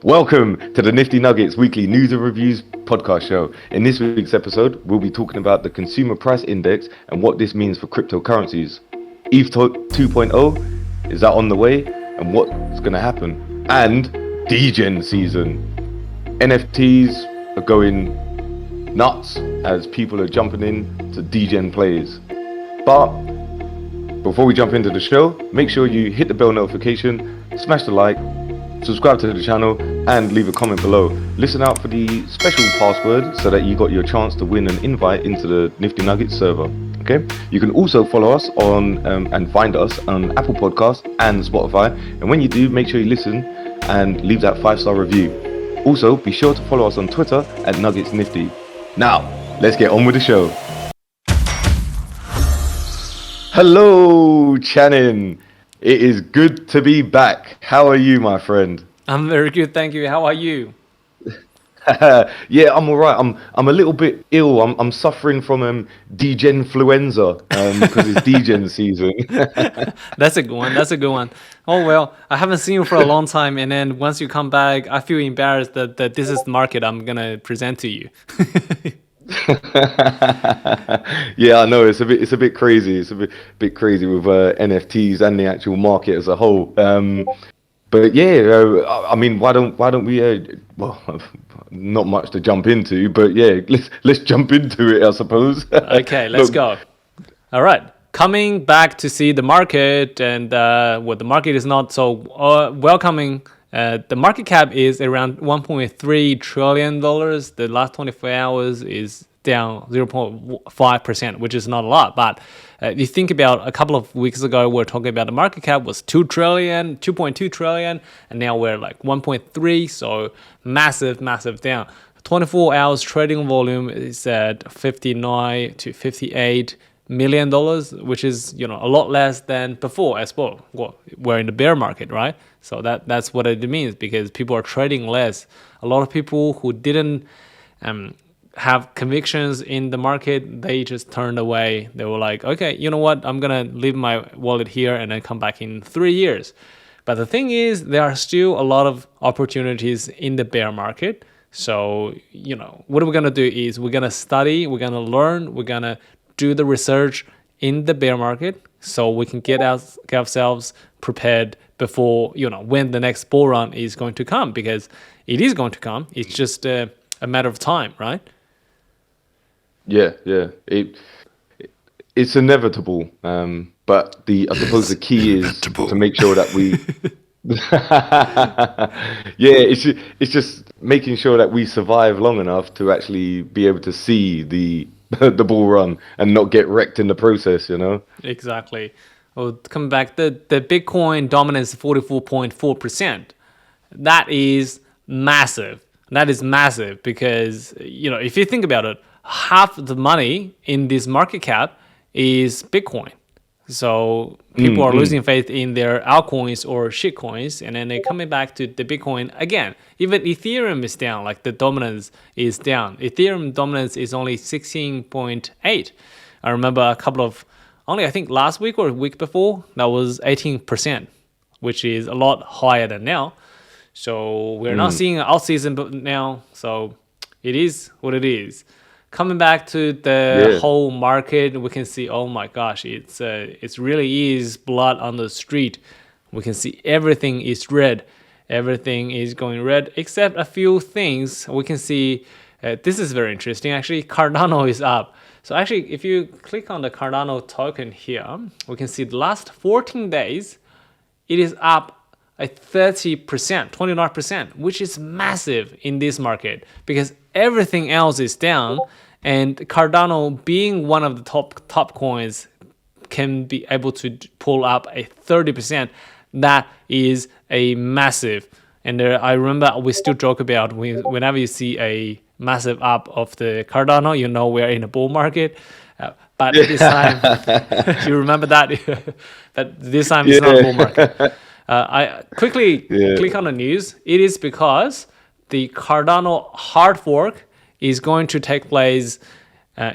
Welcome to the Nifty Nuggets weekly news and reviews podcast show. In this week's episode, we'll be talking about the consumer price index and what this means for cryptocurrencies. Eth 2.0, is that on the way? And what's going to happen? And Degen season. NFTs are going nuts as people are jumping in to Degen plays. But before we jump into the show, make sure you hit the bell notification, smash the like, subscribe to the channel and leave a comment below. Listen out for the special password so that you got your chance to win an invite into the Nifty Nuggets server. Okay, you can also follow us on and find us on Apple Podcasts and Spotify, and when you do, make sure you listen and leave that 5-star review. Also, be sure to follow us on Twitter at Nuggets Nifty. Now, let's get on with the show. Hello, Channing. It is good to be back. How are you, my friend? I'm very good, thank you. How are you? Yeah, I'm all right. I'm a little bit ill. I'm suffering from Degenfluenza because it's Degen season. That's a good one. That's a good one. Oh well, I haven't seen you for a long time, and then once you come back, I feel embarrassed that this is the market I'm gonna present to you. Yeah, I know it's a bit crazy. It's a bit crazy with NFTs and the actual market as a whole. But yeah, I mean, why don't we? Well, not much to jump into, but yeah, let's jump into it, I suppose. Okay, let's go. All right, coming back to see the market, and the market is not so welcoming. The market cap is around $1.3 trillion. The last 24 hours is down 0.5%, which is not a lot. But you think about a couple of weeks ago, we were talking about the market cap was 2.2 trillion, and now we're like 1.3, so massive down. 24 hours trading volume is at 59 to 58 million dollars, which is a lot less than before as well. Well, we're in the bear market, right? So that's what it means, because people are trading less. A lot of people who didn't have convictions in the market, they just turned away. They were like, okay, you know what? I'm gonna leave my wallet here and then come back in 3 years. But the thing is, there are still a lot of opportunities in the bear market. So what we're gonna do is we're gonna study, we're gonna learn, we're gonna do the research in the bear market so we can get ourselves prepared before, when the next bull run is going to come, because it is going to come. It's just a matter of time, right? Yeah. It's inevitable. But I suppose the key is to make sure that we. Yeah, it's just making sure that we survive long enough to actually be able to see the bull run and not get wrecked in the process, Exactly. Well, coming back, the Bitcoin dominance is 44.4%. That is massive. That is massive because, if you think about it, half the money in this market cap is Bitcoin. So people are losing faith in their altcoins or shitcoins, and then they're coming back to the Bitcoin again. Even Ethereum is down, like the dominance is down. Ethereum dominance is only 16.8. I remember I think last week or a week before, that was 18%, which is a lot higher than now. So we're not seeing an out season now, so it is what it is. Coming back to the whole market, we can see, oh my gosh, it really is blood on the street. We can see everything is red. Everything is going red, except a few things. We can see, this is very interesting. Actually, Cardano is up. So actually, if you click on the Cardano token here, we can see the last 14 days, it is up at 30%, 29%, which is massive in this market because everything else is down, and Cardano, being one of the top coins, can be able to pull up a 30%. That is a massive. And I remember we still joke about whenever you see a massive up of the Cardano, we're in a bull market. But this time, you remember that? But this time it's not a bull market. I quickly click on the news. It is because the Cardano hard fork is going to take place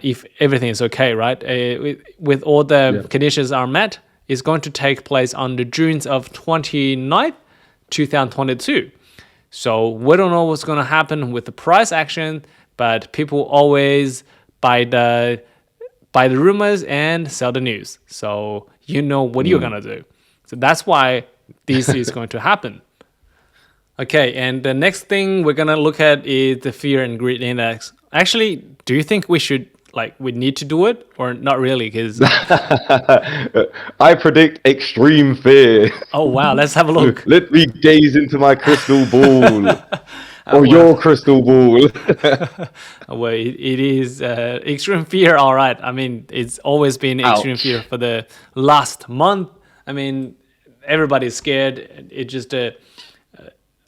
if everything is okay, right? With all the conditions are met, it's going to take place on the June of 29th, 2022. So we don't know what's going to happen with the price action, but people always buy the rumors and sell the news. So you know what you're going to do. So that's why this is going to happen. Okay, and the next thing we're going to look at is the fear and greed index. Actually, do you think we need to do it or not really? Because I predict extreme fear. oh wow, let's have a look. Let me gaze into my crystal ball. Or well- your crystal ball. Well, it is extreme fear. All right. I mean, it's always been extreme Ouch. fear for the last month. I mean, everybody's scared. It just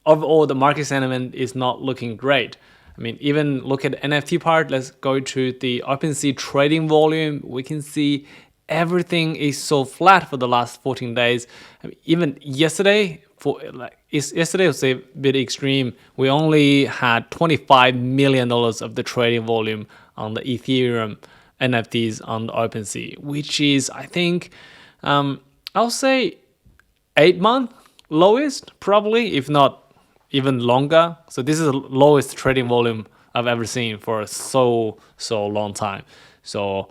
overall the market sentiment is not looking great. I mean, even look at NFT part. Let's go to the Opensea trading volume. We can see everything is so flat for the last 14 days. I mean, even yesterday, yesterday was a bit extreme. We only had $25 million of the trading volume on the Ethereum NFTs on the Opensea, which is, I think, I'll say 8-month lowest, probably, if not even longer. So this is the lowest trading volume I've ever seen for so long time. So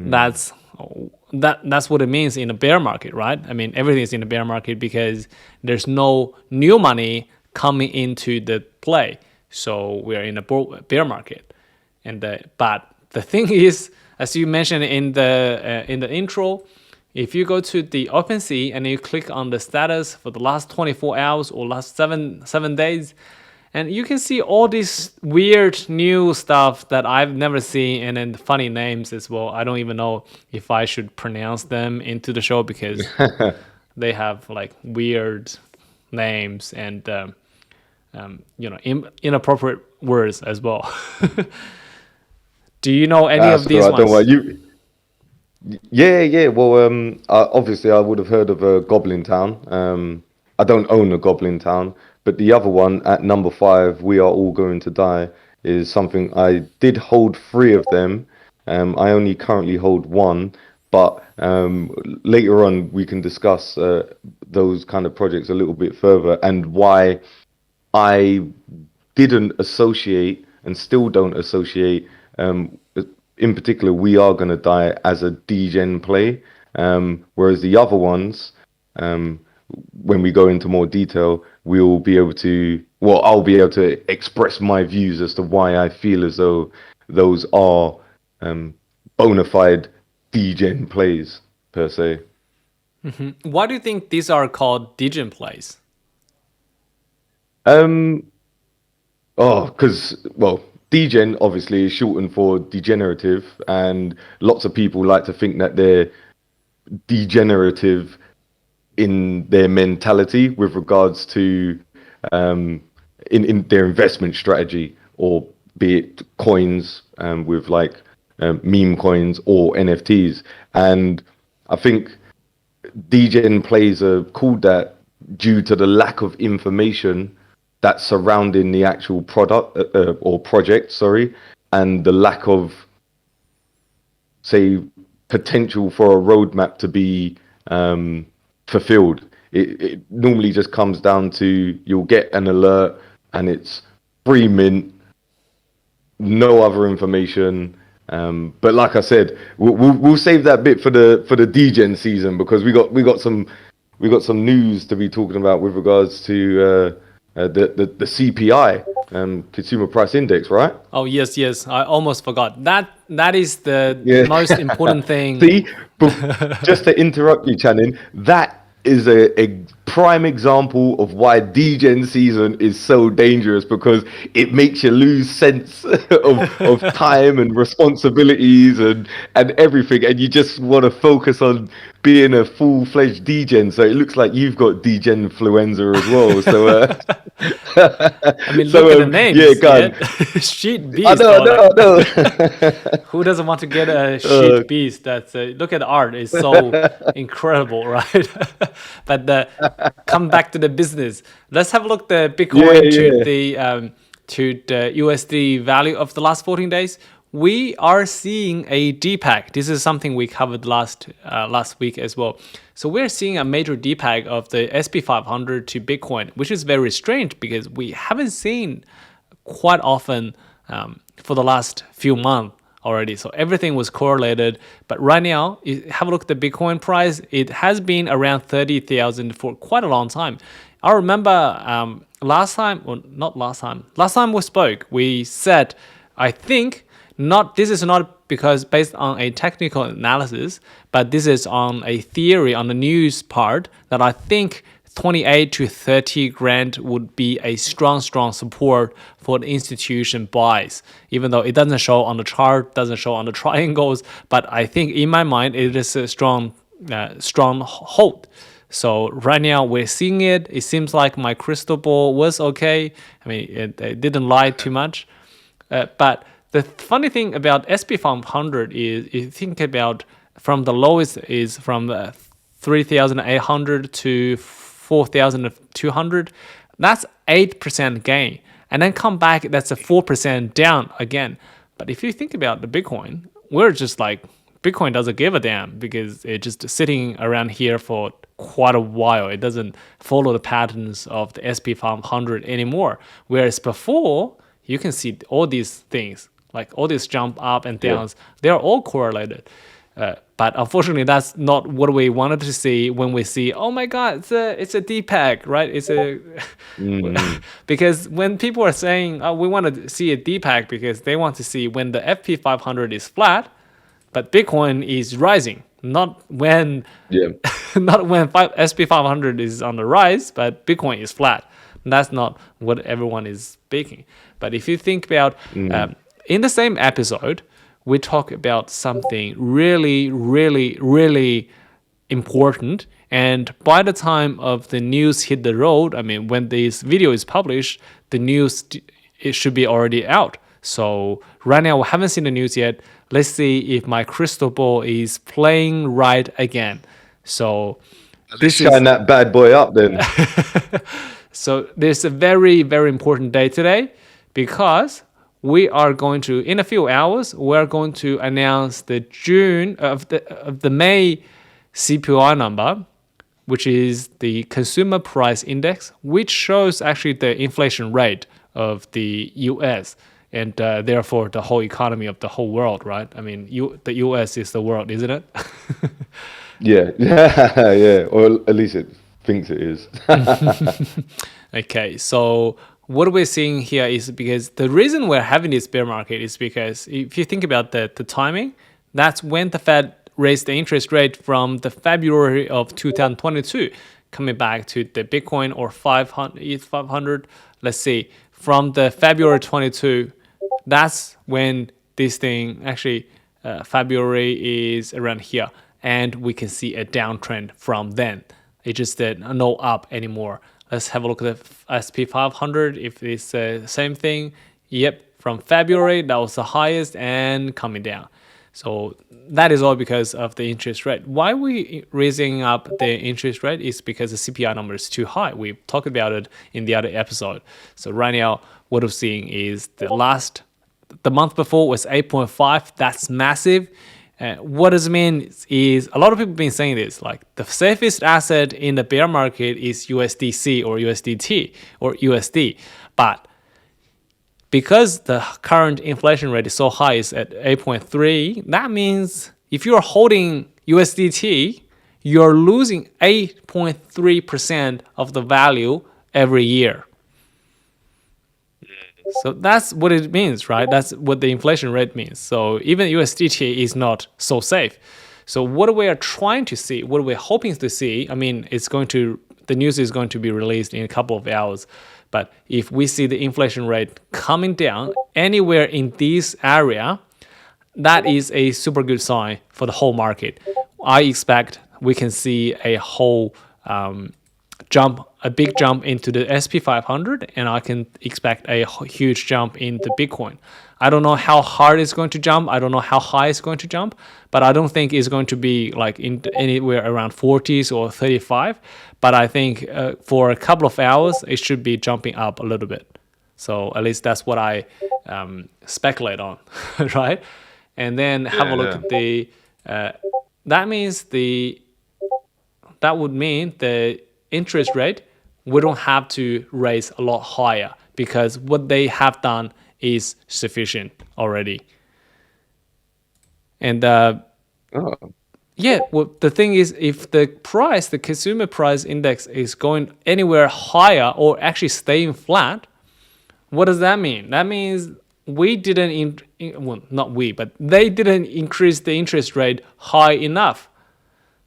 that's what it means in a bear market, right? I mean, everything is in a bear market because there's no new money coming into the play. So we're in a bear market. But the thing is, as you mentioned in the intro, if you go to the Opensea and you click on the status for the last 24 hours or last seven days, and you can see all these weird new stuff that I've never seen, and then funny names as well. I don't even know if I should pronounce them into the show because they have like weird names and inappropriate words as well. Do you know any of these Don't ones? worry. Yeah. Well, obviously, I would have heard of a Goblin Town. I don't own a Goblin Town, but the other one at number 5, We Are All Going to Die, is something I did hold 3 of them. I only currently hold 1, but later on we can discuss those kind of projects a little bit further and why I didn't associate and still don't associate, in particular, We Are Gonna Die as a Degen play, whereas the other ones, when we go into more detail, I'll be able to express my views as to why I feel as though those are bona fide Degen plays per se. Why do you think these are called Degen plays? Because, Degen obviously is shortened for degenerative, and lots of people like to think that they're degenerative in their mentality with regards to in their investment strategy, or be it coins with like meme coins or NFTs. And I think Degen plays are called that due to the lack of information that's surrounding the actual product or project, and the lack of, say, potential for a roadmap to be fulfilled. It normally just comes down to you'll get an alert and it's free mint, no other information. But like I said, we'll save that bit for the Degen season, because we got some news to be talking about with regards to the CPI, Consumer Price Index, right? Oh yes, I almost forgot. That is the most important thing. See, just to interrupt you, Channing, that is a prime example of why Degen season is so dangerous, because it makes you lose sense of time and responsibilities and everything, and you just want to focus on being a full-fledged Degen. So it looks like you've got Degen influenza as well. So I mean, look at the names. Yeah, gun. Shit beast. I know. Who doesn't want to get a shit beast? That's look at the art. It's so incredible, right? But come back to the business. Let's have a look at the Bitcoin to the USD value of the last 14 days. we are seeing a DPEG. This is something we covered last week as well. So we're seeing a major DPEG of the SP 500 to Bitcoin, which is very strange because we haven't seen quite often for the last few months already. So everything was correlated. But right now, have a look at the Bitcoin price. It has been around 30,000 for quite a long time. I remember last time we spoke, we said, I think, this is not because based on a technical analysis, but this is on a theory on the news part that I think 28 to 30 grand would be a strong support for the institution buys, even though it doesn't show on the chart, doesn't show on the triangles, but I think in my mind it is a strong hold. So right now we're seeing it. It seems like my crystal ball was okay. I mean, it didn't lie too much, but the funny thing about SP 500 is, if you think about from the lowest is from 3,800 to 4,200, that's 8% gain. And then come back, that's a 4% down again. But if you think about the Bitcoin, we're just like, Bitcoin doesn't give a damn because it's just sitting around here for quite a while. It doesn't follow the patterns of the SP 500 anymore. Whereas before, you can see all these things, like all these jump up and downs, they're all correlated. But unfortunately, that's not what we wanted to see when we see, oh my God, it's a DPEG, right? It's a because when people are saying, oh, we want to see a DPEG because they want to see when the FP 500 is flat, but Bitcoin is rising, not when SP 500 is on the rise, but Bitcoin is flat. That's not what everyone is speaking. But if you think about in the same episode, we talk about something really, really, really important. And by the time of the news hit the road, I mean, when this video is published, the news, it should be already out. So right now, we haven't seen the news yet. Let's see if my crystal ball is playing right again. So let's shine that bad boy up then. So there's a very, very important day today because we are going to, in a few hours, we're going to announce the the May CPI number, which is the consumer price index, which shows actually the inflation rate of the US and therefore the whole economy of the whole world, right? I mean, the US is the world, isn't it? Yeah, yeah, or at least it thinks it is. Okay, so what we're seeing here is because the reason we're having this bear market is because if you think about the timing, that's when the Fed raised the interest rate from the February of 2022, coming back to the Bitcoin or ETH 500. Let's see, from the February 22, that's when this thing actually, February is around here. And we can see a downtrend from then. It just did no up anymore. Let's have a look at the SP 500. If it's the same thing, yep, from February, that was the highest and coming down. So that is all because of the interest rate. Why we raising up the interest rate is because the CPI number is too high. We talked about it in the other episode. So right now, what we're seeing is the month before was 8.5. That's massive. What does it mean is a lot of people have been saying this, like the safest asset in the bear market is USDC or USDT or USD. But because the current inflation rate is so high, it's at 8.3, that means if you're holding USDT, you're losing 8.3% of the value every year. So that's what it means, right? That's what the inflation rate means. So even USDT is not so safe. So what we are trying to see, what we're hoping to see, I mean, the news is going to be released in a couple of hours. But if we see the inflation rate coming down anywhere in this area, that is a super good sign for the whole market. I expect we can see a whole a big jump into the SP 500, and I can expect a huge jump in the Bitcoin. I don't know how hard it's going to jump. I don't know how high it's going to jump, but I don't think it's going to be like in anywhere around 40s or 35. But I think for a couple of hours, it should be jumping up a little bit. So at least that's what I speculate on, right? And then have a look at the. That means that would mean the interest rate we don't have to raise a lot higher because what they have done is sufficient already. And yeah, well, the thing is, if the consumer price index is going anywhere higher or actually staying flat, what does that mean? That means we didn't, well, not we, but they didn't increase the interest rate high enough.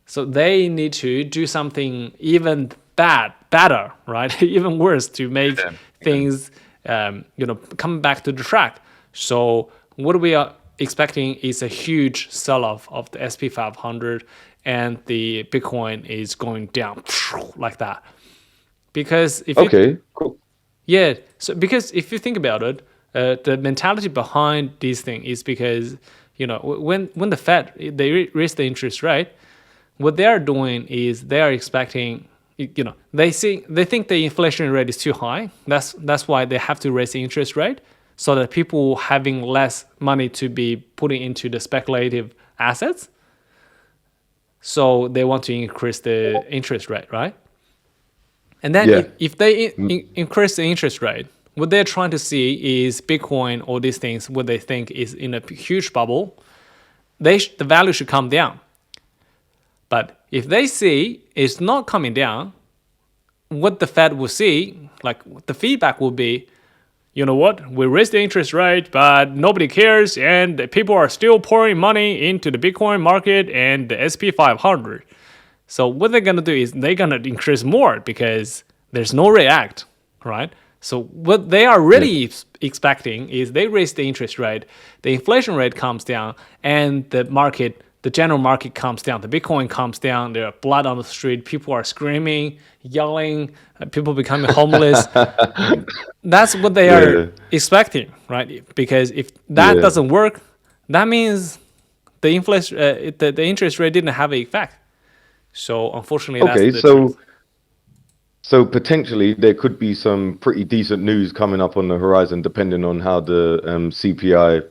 So they need to do something even better, right? Even worse to make things, come back to the track. So what we are expecting is a huge sell-off of the SP 500, and the Bitcoin is going down like that. Because if Cool. yeah, so because if you think about it, the mentality behind this thing is because when the Fed they raise the interest rate, what they are doing is they are expecting, they think the inflation rate is too high. That's why they have to raise the interest rate so that people having less money to be putting into the speculative assets. So they want to increase the interest rate, right? And then if they increase the interest rate, what they're trying to see is Bitcoin or these things, what they think is in a huge bubble, the value should come down. But if they see it's not coming down, what the Fed will see, like the feedback will be, you know what, we raised the interest rate, but nobody cares, and people are still pouring money into the Bitcoin market and the SP 500. So what they're going to do is they're going to increase more because there's no react, right? So what they are really expecting is they raise the interest rate, the inflation rate comes down, and the general market comes down. The Bitcoin comes down. There are blood on the street. People are screaming, yelling. People becoming homeless. That's what they are expecting, right? Because if that doesn't work, that means the inflation, the interest rate didn't have an effect. So unfortunately, that's the truth. So potentially there could be some pretty decent news coming up on the horizon, depending on how the CPI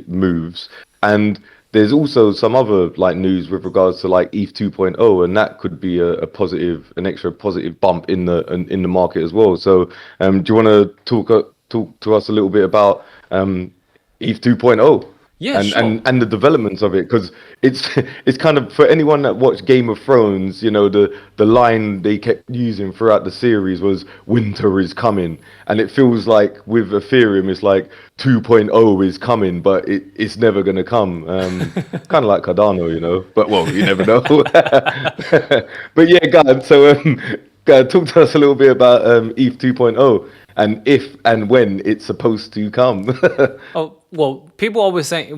moves. And there's also some other like news with regards to like ETH 2.0, and that could be an extra positive bump in the market as well. So do you want to talk to us a little bit about ETH 2.0? Yeah, sure. And the developments of it, because it's kind of, for anyone that watched Game of Thrones, the line they kept using throughout the series was "winter is coming," and it feels like with Ethereum it's like 2.0 is coming, but it's never going to come. Kind of like Cardano, but well, you never know. But yeah, God, so talk to us a little bit about ETH 2.0 and if and when it's supposed to come. Oh, well, people always say,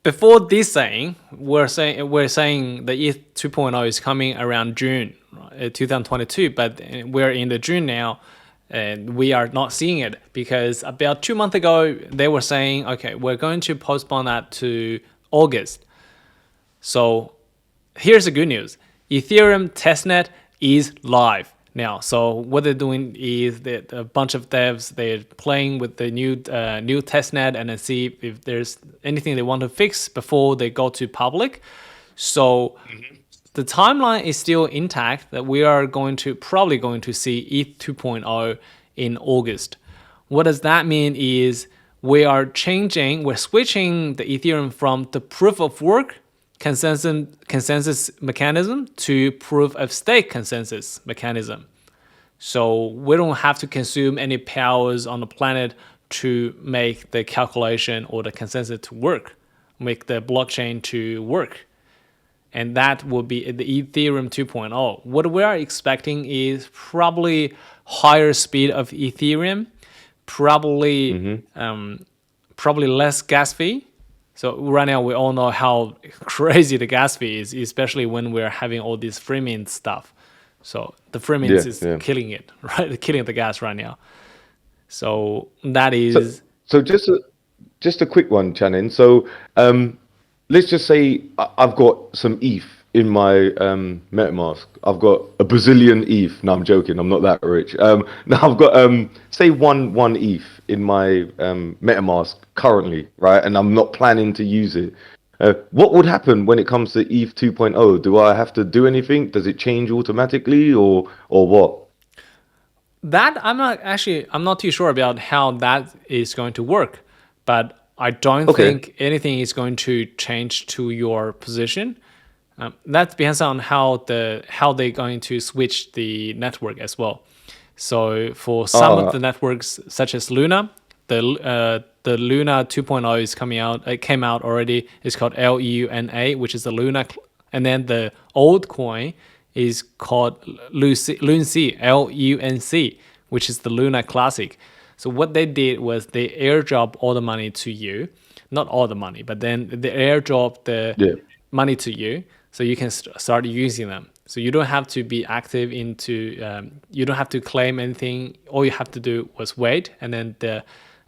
before this saying, we're saying the ETH 2.0 is coming around June 2022, but we're in the June now, and we are not seeing it because about 2 months ago they were saying, okay, we're going to postpone that to August. So here's the good news: Ethereum testnet is live now. So what they're doing is that a bunch of devs, they're playing with the new testnet and then see if there's anything they want to fix before they go to public. So the timeline is still intact that we are probably going to see ETH 2.0 in August. What does that mean is we're switching the Ethereum from the proof of work consensus mechanism to proof of stake consensus mechanism. So we don't have to consume any powers on the planet to make the calculation or the consensus to work, make the blockchain to work. And that will be the Ethereum 2.0. What we are expecting is probably higher speed of Ethereum, probably less gas fee. So right now we all know how crazy the gas fee is, especially when we're having all this free mint stuff. So the free mint is killing it, right? Killing the gas right now. So that is. So just a quick one, Channing. So let's just say I've got some ETH in my MetaMask, I've got a bazillion ETH. No, I'm joking. I'm not that rich. Now I've got say one ETH in my MetaMask currently, right? And I'm not planning to use it. What would happen when it comes to Eth 2.0? Do I have to do anything? Does it change automatically, or what? That I'm not too sure about how that is going to work, but I don't Okay. think anything is going to change to your position. That depends on how they're going to switch the network as well. So for some of Ah, the networks, such as Luna, the Luna 2.0 is coming out. It came out already. It's called LUNA, which is the Luna, and then the old coin is called Lunc, LUNC, which is the Luna Classic. So what they did was they airdrop all the money to you, not all the money, but then they airdrop the yeah. money to you, so you can start using them. So you don't have to be active into, you don't have to claim anything. All you have to do was wait, and then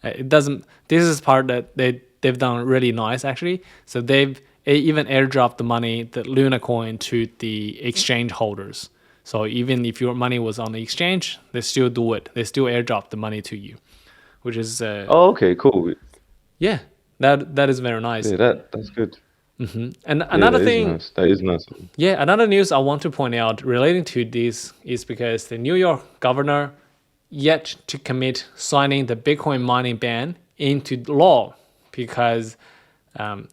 it doesn't. This is part that they've done really nice actually. So they've even airdropped the money, the Luna coin, to the exchange holders. So even if your money was on the exchange, they still do it. They still airdrop the money to you, which is Oh, okay, cool. yeah, that is very nice. Yeah, that's good. And Yeah, another that is thing, nice. That is nice. yeah, another news I want to point out relating to this is because the New York governor yet to commit signing the Bitcoin mining ban into law because um,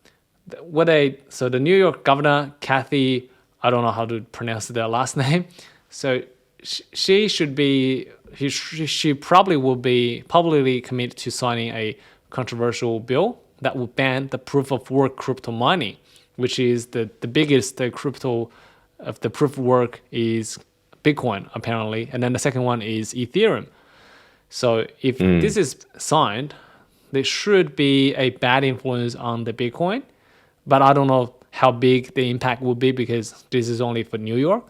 so the New York governor Kathy, I don't know how to pronounce their last name, so she should be she probably will be publicly committed to signing a controversial bill that will ban the proof of work crypto mining, which is the biggest crypto of the proof of work is Bitcoin apparently, and then the second one is Ethereum. So if this is signed, there should be a bad influence on the Bitcoin, but I don't know how big the impact will be because this is only for New York.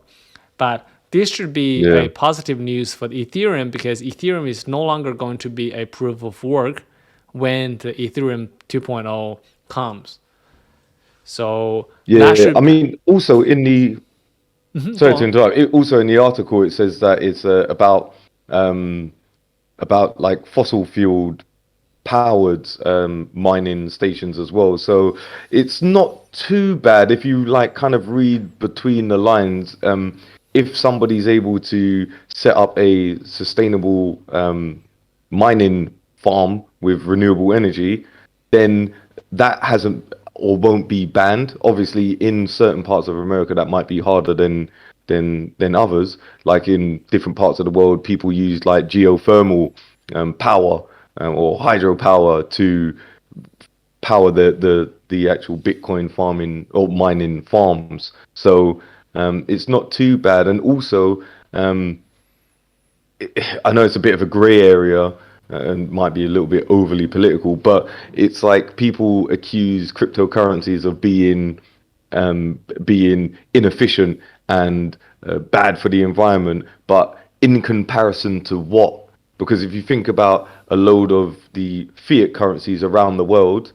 But this should be Yeah. a positive news for Ethereum because Ethereum is no longer going to be a proof of work when the Ethereum 2.0 comes. So that Yeah. I should mean, also in the go sorry to on. interrupt. Also in the article, it says that it's about like fossil fueled powered mining stations as well. So it's not too bad if you like kind of read between the lines. If somebody's able to set up a sustainable mining farm with renewable energy, then that hasn't or won't be banned. Obviously, in certain parts of America, that might be harder than others. Like in different parts of the world, people use like geothermal power or hydropower to power the actual Bitcoin farming or mining farms. So it's not too bad. And also, I know it's a bit of a grey area and might be a little bit overly political, but it's like people accuse cryptocurrencies of being inefficient and bad for the environment. But in comparison to what? Because if you think about a load of the fiat currencies around the world,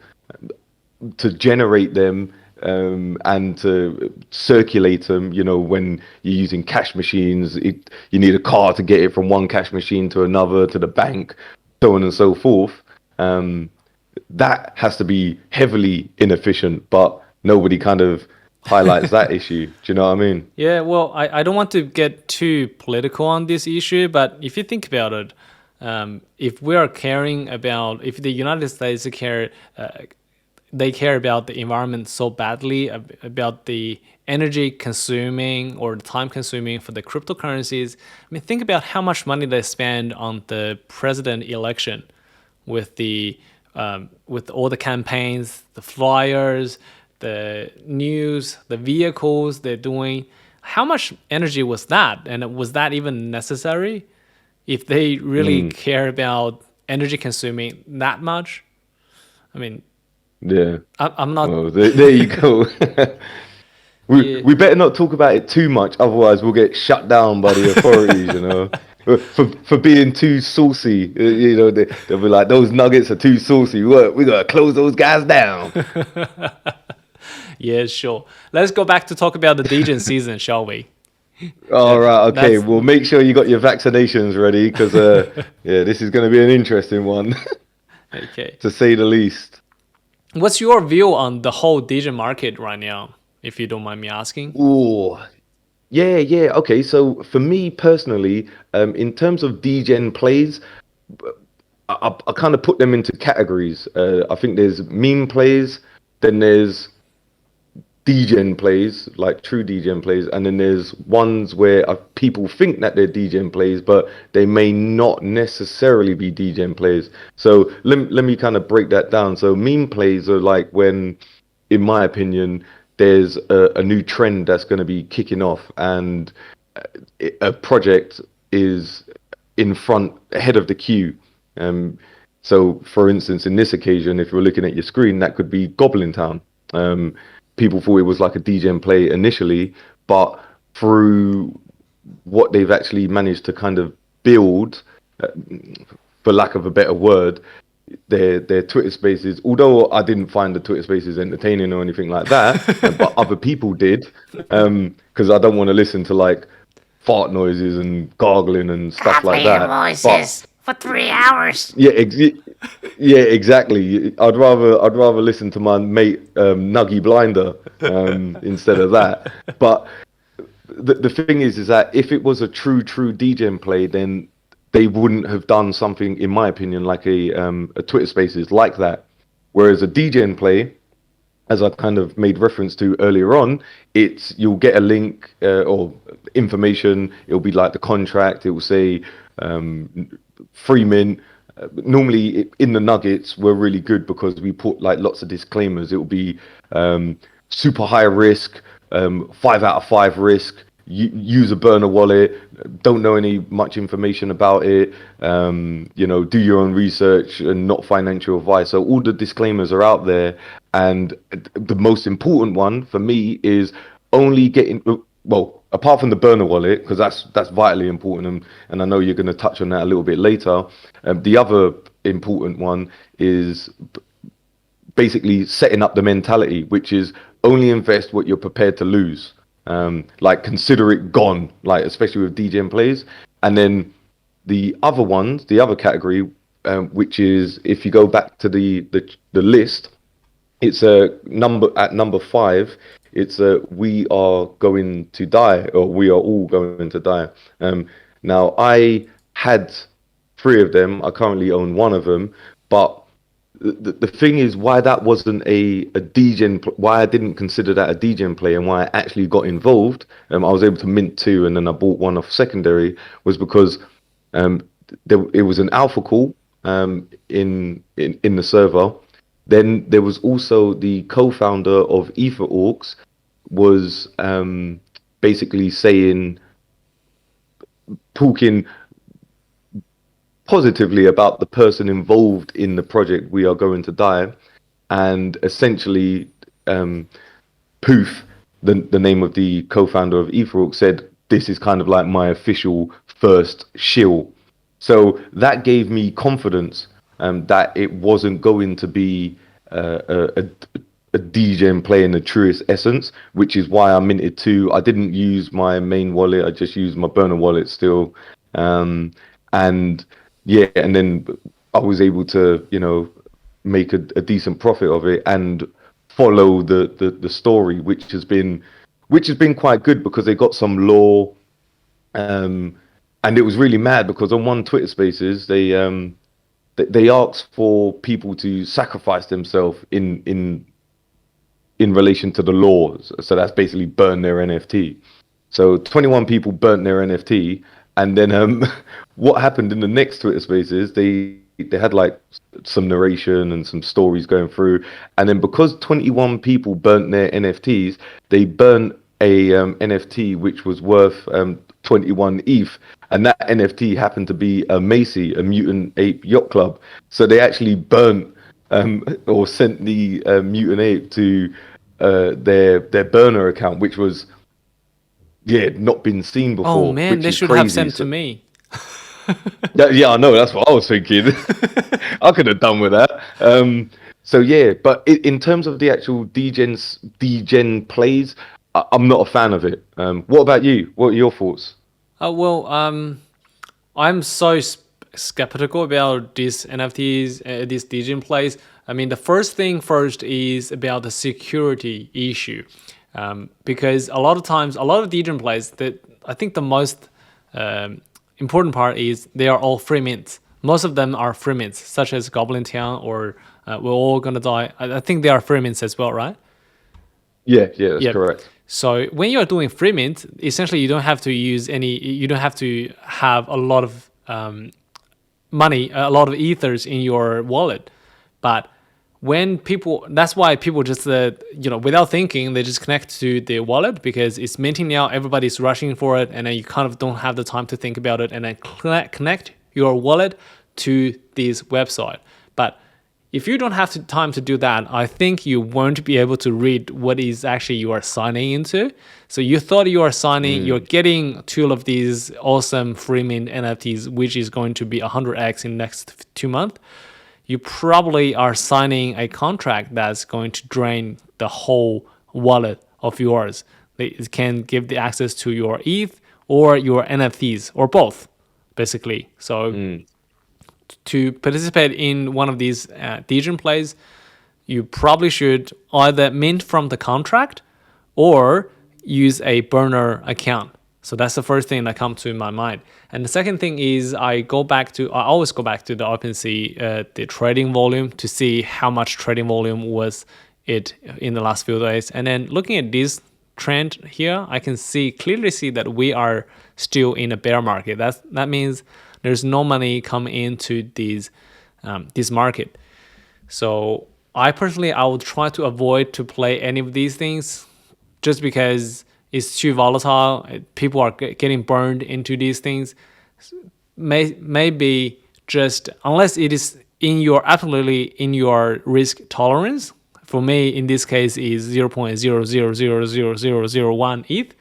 to generate them and to circulate them, when you're using cash machines, you need a car to get it from one cash machine to another, to the bank, so on and so forth. Um, that has to be heavily inefficient, but nobody kind of highlights that issue. Do you know what I mean? Yeah, well, I don't want to get too political on this issue, but if you think about it, if we are caring about, if the United States they care about the environment so badly, about the energy consuming or the time consuming for the cryptocurrencies. I mean, think about how much money they spend on the president election with with all the campaigns, the flyers, the news, the vehicles they're doing. How much energy was that? And was that even necessary? If they really Mm, care about energy consuming that much? I mean, yeah. I'm not. Well, there you go. We Yeah. we better not talk about it too much, otherwise we'll get shut down by the authorities. For being too saucy. They'll be like, those nuggets are too saucy. We gotta close those guys down. Yeah, sure. Let's go back to talk about the Degen season, shall we? All right, okay. That's Well, make sure you got your vaccinations ready because, yeah, this is going to be an interesting one, okay. to say the least. What's your view on the whole Degen market right now, if you don't mind me asking? Ooh, yeah. Okay, so for me personally, in terms of degen plays, I kind of put them into categories. I think there's meme plays, then there's degen plays, like true degen plays, and then there's ones where people think that they're degen plays, but they may not necessarily be degen plays. So let me kind of break that down. So meme plays are like when, in my opinion, there's a new trend that's going to be kicking off, and a project is in front, ahead of the queue. Um, so, for instance, in this occasion, if you're looking at your screen, that could be Goblin Town. Um, People thought it was like a degen play initially, but through what they've actually managed to kind of build, uh, for lack of a better word, their Twitter Spaces. Although I didn't find the Twitter Spaces entertaining or anything like that, but other people did, because I don't want to listen to like fart noises and gargling and stuff like Lovely your that. But voices for 3 hours. yeah, yeah, exactly. I'd rather listen to my mate Nuggy Blinder instead of that. But the thing is that if it was a true degen play, then they wouldn't have done something, in my opinion, like a Twitter Spaces like that. Whereas a degen play, as I kind of made reference to earlier on, it's you'll get a link or information. It'll be like the contract. It will say free mint. Normally in the Nuggets, we're really good because we put like lots of disclaimers. It will be super high risk, 5 out of 5 risk. Use a burner wallet. Don't know any much information about it. Do your own research and not financial advice. So all the disclaimers are out there, and the most important one for me is only getting, well, apart from the burner wallet, because that's vitally important, and I know you're going to touch on that a little bit later. The other important one is basically setting up the mentality, which is only invest what you're prepared to lose. Like consider it gone, like especially with degen plays. And then the other ones, the other category, which is if you go back to the list, it's a number 5. It's a we are going to die, or we are all going to die. Now I had 3 of them. I currently own 1 of them, but the thing is why that wasn't a degen, why I didn't consider that a degen play, and why I actually got involved. I was able to mint 2, and then I bought 1 off secondary, was because it was an alpha call in the server. Then there was also the co-founder of Ether Orcs was basically talking positively about the person involved in the project We Are Going to Die, and essentially Poof, the name of the co-founder of Ether Orcs, said this is kind of like my official first shill. So that gave me confidence that it wasn't going to be a degen play in the truest essence, which is why I minted 2. I didn't use my main wallet. I just used my burner wallet still. And yeah, and then I was able to, make a decent profit of it and follow the story, which has been quite good because they got some lore. And it was really mad because on one Twitter Spaces they asked for people to sacrifice themselves in relation to the laws. So that's basically burn their NFT. So 21 people burnt their NFT, and then what happened in the next Twitter Spaces? They had like some narration and some stories going through, and then because 21 people burnt their NFTs, they burnt a NFT which was worth 21 ETH, and that NFT happened to be a Macy, a Mutant Ape Yacht Club. So they actually burnt or sent the Mutant Ape to their burner account, which was not been seen Oh before, man, which they is should have crazy. sent to So, me. yeah, I know. That's what I was thinking. I could have done with that. So yeah, but in terms of the actual Degen plays, I'm not a fan of it. What about you? What are your thoughts? Well, I'm so skeptical about these NFTs, these Degen plays. I mean, the first thing first is about the security issue, because a lot of times, a lot of Degen plays that I think the most important part is they are all free mints. Most of them are free mints, such as Goblin Town or We're All Gonna Die. I think they are free mints as well, right? Yeah, that's Yep. correct. So when you're doing free mint, essentially you don't have to use any. You don't have to have a lot of money, a lot of ethers in your wallet. But when people, that's why people just without thinking, they just connect to the wallet because it's minting now. Everybody's rushing for it, and then you kind of don't have the time to think about it, and then connect your wallet to this website. But if you don't have time to do that, I think you won't be able to read what is actually you are signing into. So you thought you are signing, you're getting two of these awesome free mint NFTs, which is going to be 100x in the next 2 months. You probably are signing a contract that's going to drain the whole wallet of yours. It can give the access to your ETH or your NFTs or both, basically. So to participate in one of these Degen plays, you probably should either mint from the contract or use a burner account. So that's the first thing that comes to my mind. And the second thing is I always go back to the Opensea, the trading volume to see how much trading volume was it in the last few days. And then looking at this trend here, I can clearly see that we are still in a bear market. That means there's no money coming into this market. So I would try to avoid to play any of these things just because it's too volatile. People are getting burned into these things. Maybe just unless it is absolutely in your risk tolerance. For me, in this case, is 0.00000001 ETH.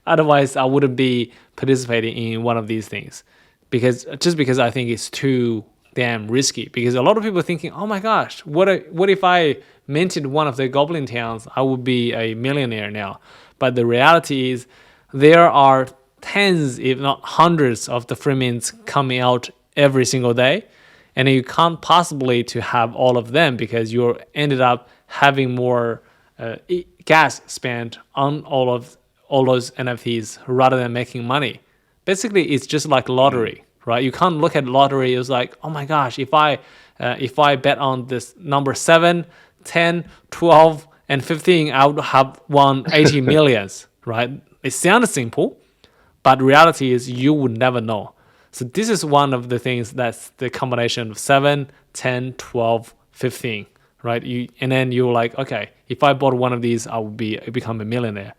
Otherwise, I wouldn't be participating in one of these things because I think it's too damn risky. Because a lot of people are thinking, oh my gosh, what if I minted one of the Goblin Towns? I would be a millionaire now. But the reality is there are tens, if not hundreds, of the free mints coming out every single day. And you can't possibly to have all of them because you ended up having more gas spent on all those NFTs rather than making money. Basically, it's just like lottery, right? You can't look at lottery as like, oh my gosh, if I bet on this number 7, 10, 12, and 15, I would have won 80 millions, right? It sounds simple, but reality is you would never know. So this is one of the things that's the combination of 7, 10, 12, 15, right? And then you're like, okay, if I bought one of these, I would become a millionaire.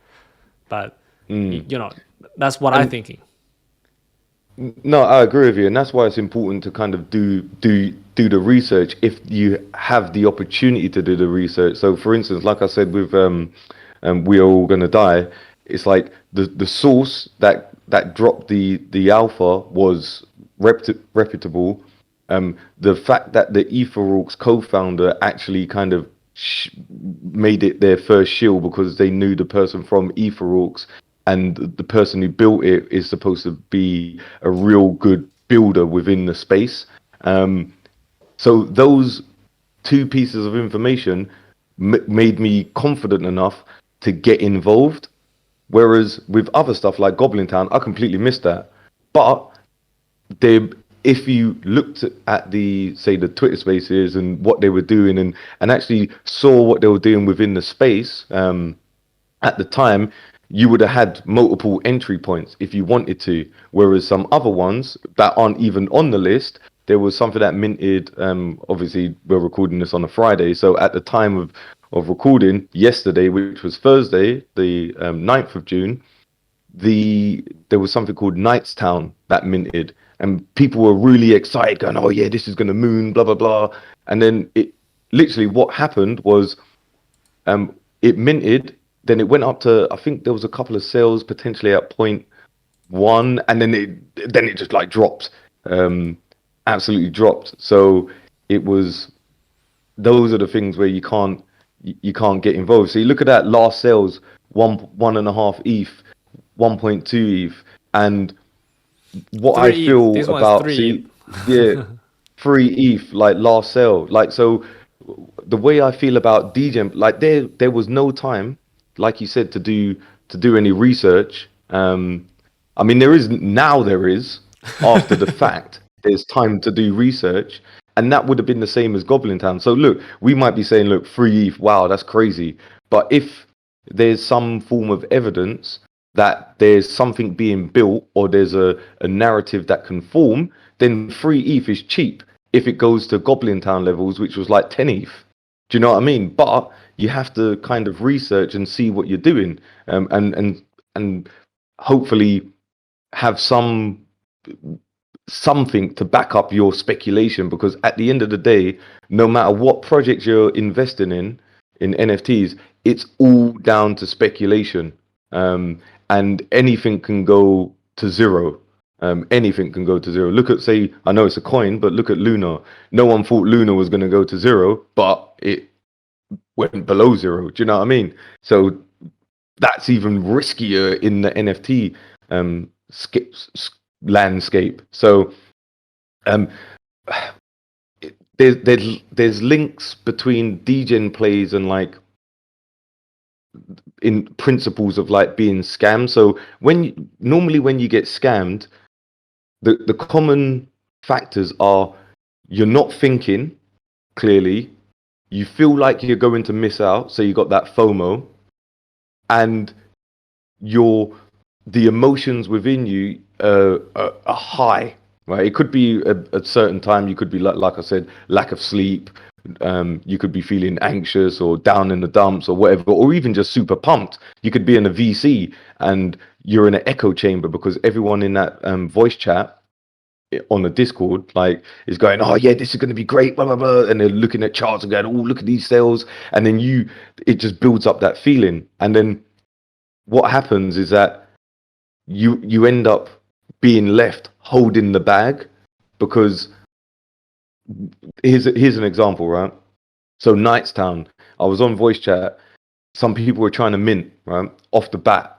But that's what I'm thinking. No, I agree with you, and that's why it's important to kind of do the research if you have the opportunity to do the research. So, for instance, like I said with We Are All Gonna Die, it's like the source that dropped the alpha was reputable. The fact that the Etherorks co-founder actually kind of made it their first shill because they knew the person from Etherorks, and the person who built it is supposed to be a real good builder within the space. So those two pieces of information made me confident enough to get involved. Whereas with other stuff like Goblin Town, I completely missed that. But if you looked at the Twitter spaces and what they were doing, and actually saw what they were doing within the space at the time, you would have had multiple entry points if you wanted to. Whereas some other ones that aren't even on the list, there was something that minted. Obviously, we're recording this on a Friday, so at the time of recording yesterday, which was Thursday, the 9th of June, there was something called Knightstown that minted, and people were really excited, going, "Oh yeah, this is gonna moon, blah blah blah." And then it literally what happened was, it minted, then it went up to, I think there was a couple of sales potentially at point one, and then it just like dropped, absolutely dropped. So it was those are the things where you can't get involved. So you look at that last sales, 1.5 ETH, 1.2 ETH, and what I 3 ETH. feel This one's about, 3 see, yeah, free ETH, like last sale, like, so the way I feel about Degen, like there was no time, like you said, to do any research. I mean, there is now, there is, after the fact, there's time to do research, and that would have been the same as Goblin Town. So look, we might be saying, look, free ETH, wow, that's crazy. But if there's some form of evidence that there's something being built, or there's a narrative that can form, then free ETH is cheap if it goes to Goblin Town levels, which was like 10 ETH. Do you know what I mean? But you have to kind of research and see what you're doing, and hopefully have something to back up your speculation, because at the end of the day, no matter what project you're investing in NFTs, it's all down to speculation. And anything can go to zero. Anything can go to zero. Look at, say, I know it's a coin, but look at Luna. No one thought Luna was going to go to zero, but it went below zero. Do you know what I mean? So that's even riskier in the NFT landscape. So um, there's links between Degen plays and, like, in principles of like being scammed. So normally when you get scammed, the common factors are, you're not thinking clearly, you feel like you're going to miss out, so you got that FOMO, and your the emotions within you are high, right? It could be a certain time. You could be like I said, lack of sleep. You could be feeling anxious or down in the dumps or whatever, or even just super pumped. You could be in a VC and you're in an echo chamber because everyone in that voice chat on the Discord, like, is going, oh yeah, this is going to be great, blah blah blah, and they're looking at charts and going, oh, look at these sales, and then it just builds up that feeling, and then what happens is that you end up being left holding the bag, because here's an example, right? So Knightstown, I was on voice chat. Some people were trying to mint, right, off the bat.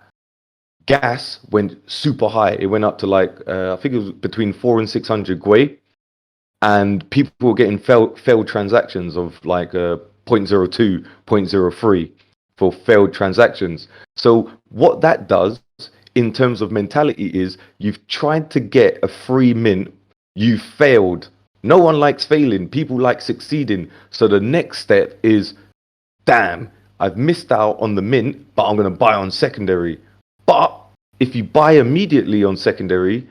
Gas went super high. It went up to like I think it was between 400 and 600 Gwei, and people were getting failed transactions of like point 0.02, zero point 0.03 for failed transactions. So what that does in terms of mentality is, you've tried to get a free mint, you failed. No one likes failing, people like succeeding. So the next step is, damn, I've missed out on the mint, but I'm going to buy on secondary. But if you buy immediately on secondary,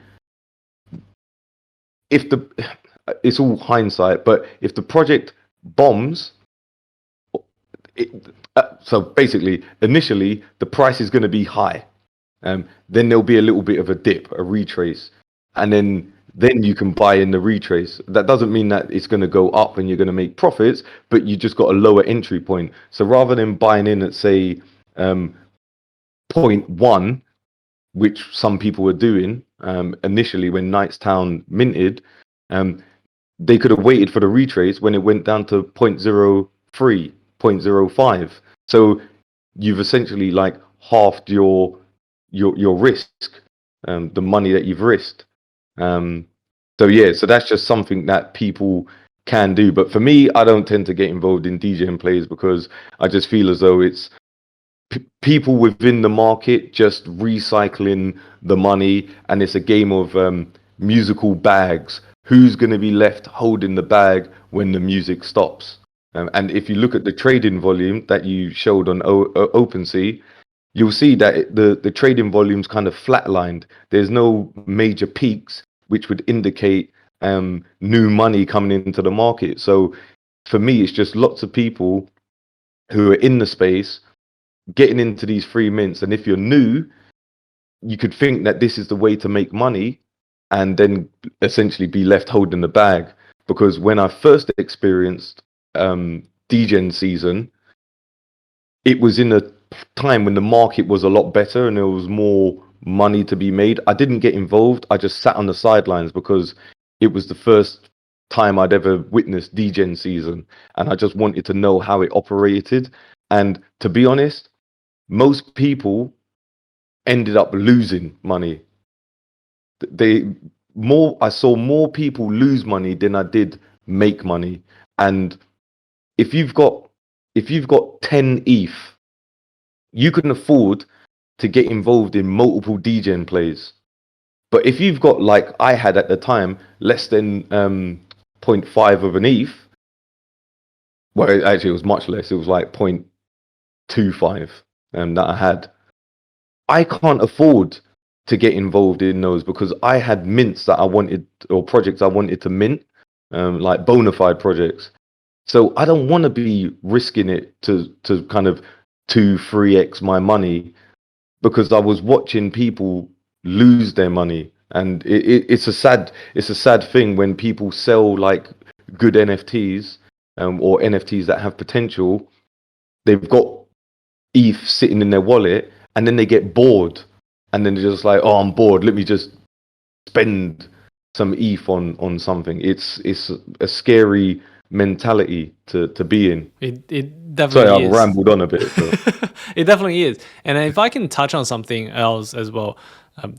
if the it's all hindsight, but if the project bombs, so basically, initially the price is going to be high. Then there'll be a little bit of a dip, a retrace, and then you can buy in the retrace. That doesn't mean that it's going to go up and you're going to make profits, but you just got a lower entry point. So rather than buying in at, say, point 0.1, which some people were doing initially when Knightstown minted, they could have waited for the retrace when it went down to 0.03, 0.05. So you've essentially like halved your risk, the money that you've risked. So yeah, so that's just something that people can do. But for me, I don't tend to get involved in DJing plays, because I just feel as though it's people within the market just recycling the money, and it's a game of musical bags. Who's going to be left holding the bag when the music stops? And if you look at the trading volume that you showed on OpenSea, you'll see that the trading volume's kind of flatlined. There's no major peaks, which would indicate new money coming into the market. So for me, it's just lots of people who are in the space getting into these free mints. And if you're new, you could think that this is the way to make money, and then essentially be left holding the bag. Because when I first experienced Degen season, it was in a time when the market was a lot better and there was more money to be made. I didn't get involved. I just sat on the sidelines because it was the first time I'd ever witnessed Degen season, and I just wanted to know how it operated. And to be honest, most people ended up losing money. They more I saw more people lose money than I did make money. And if you've got if you've got 10 ETH, you can afford to get involved in multiple Degen plays. But if you've got, like I had at the time, less than zero point 0.5 of an ETH, well, actually it was much less. It was like 0.25 that I had. I can't afford to get involved in those because I had mints that I wanted, or projects I wanted to mint, like bona fide projects. So I don't want to be risking it to kind of 2-3x my money, because I was watching people lose their money, and it's a sad thing when people sell like good NFTs, or NFTs that have potential. They've got ETH sitting in their wallet, and then they get bored, and then they're just like, oh, I'm bored, let me just spend some ETH on something. It's a scary mentality to be in. It definitely Sorry, is. I've rambled on a bit. So. It definitely is. And if I can touch on something else as well,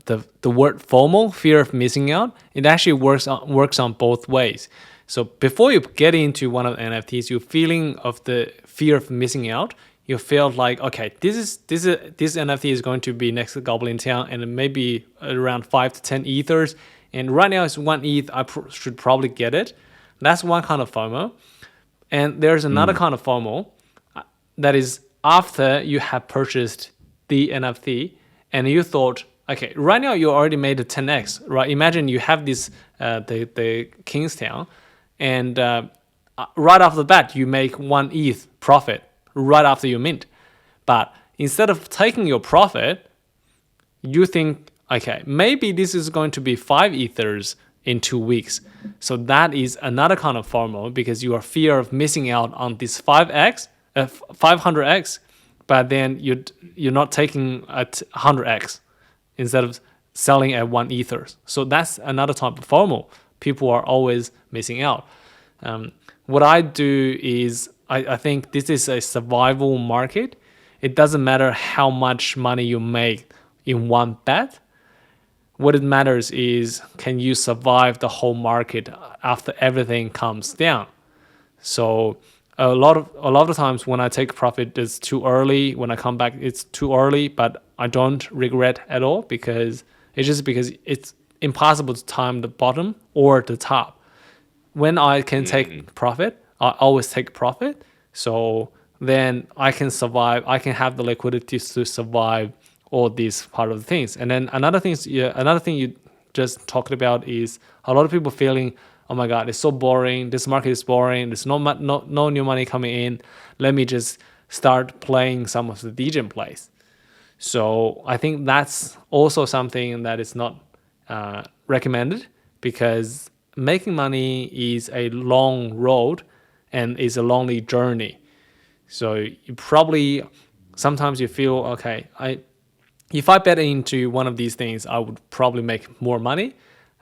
the word FOMO, fear of missing out, it actually works on both ways. So before you get into one of the NFTs, you're feeling of the fear of missing out. You feel like, okay, this NFT is going to be next to Goblin Town, and it may be around 5 to 10 ethers. And right now it's 1 ETH. I should probably get it. That's one kind of FOMO. And there's another kind of FOMO that is after you have purchased the NFT and you thought, okay, right now you already made a 10x, right? Imagine you have this the Kingstown, and right off the bat you make 1 ETH profit right after you mint. But instead of taking your profit, you think, okay, maybe this is going to be 5 ethers in 2 weeks. So that is another kind of FOMO, because you are fear of missing out on this 500x, but then you're not taking at 100x instead of selling at 1 ether. So that's another type of FOMO. People are always missing out. What I do is I think this is a survival market. It doesn't matter how much money you make in one bet. What it matters is, can you survive the whole market after everything comes down? So a lot of times when I take profit, it's too early. When I come back, it's too early, but I don't regret at all, because it's impossible to time the bottom or the top. When I can take profit, I always take profit. So then I can survive. I can have the liquidity to survive all these part of the things. And then another thing you just talked about is a lot of people feeling, oh my God, it's so boring. This market is boring. There's no new money coming in. Let me just start playing some of the Degen plays. So I think that's also something that is not recommended, because making money is a long road and is a lonely journey. So you probably, sometimes you feel, okay, if I bet into one of these things, I would probably make more money.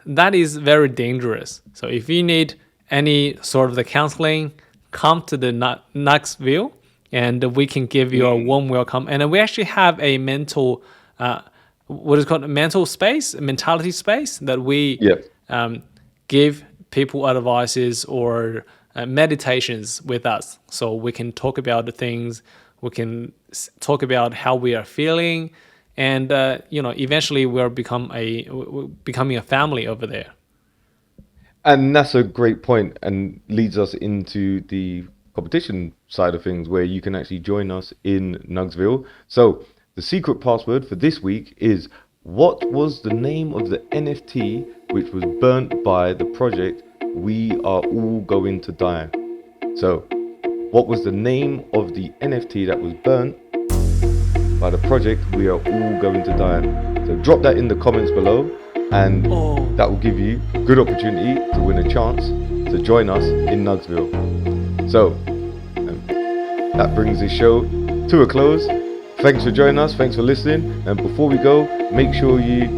That is very dangerous. So if you need any sort of the counseling, come to the Knoxville, and we can give you a warm welcome. And we actually have a mental, what is called a mental space, a mentality space, that we give people advices or meditations with us. So we can talk about the things, we can talk about how we are feeling, and eventually we're becoming a family over there. And that's a great point, and leads us into the competition side of things, where you can actually join us in Nugsville. So the secret password for this week is, what was the name of the NFT which was burnt by the project We Are All Going to Die? So what was the name of the NFT that was burnt by the project We Are All Going to Die? So drop that in the comments below, and that will give you a good opportunity to win a chance to join us in Nugsville. So that brings this show to a close. Thanks for joining us, thanks for listening, and before we go, make sure you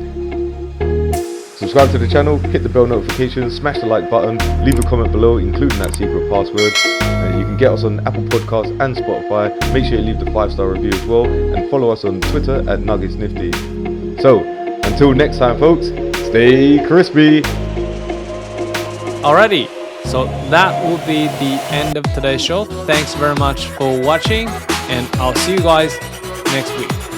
Subscribe to the channel, hit the bell notification, smash the like button, leave a comment below including that secret password. You can get us on Apple Podcasts and Spotify. Make sure you leave the 5-star review as well, and follow us on Twitter at NuggetsNifty. So, until next time folks, stay crispy! Alrighty, so that will be the end of today's show. Thanks very much for watching, and I'll see you guys next week.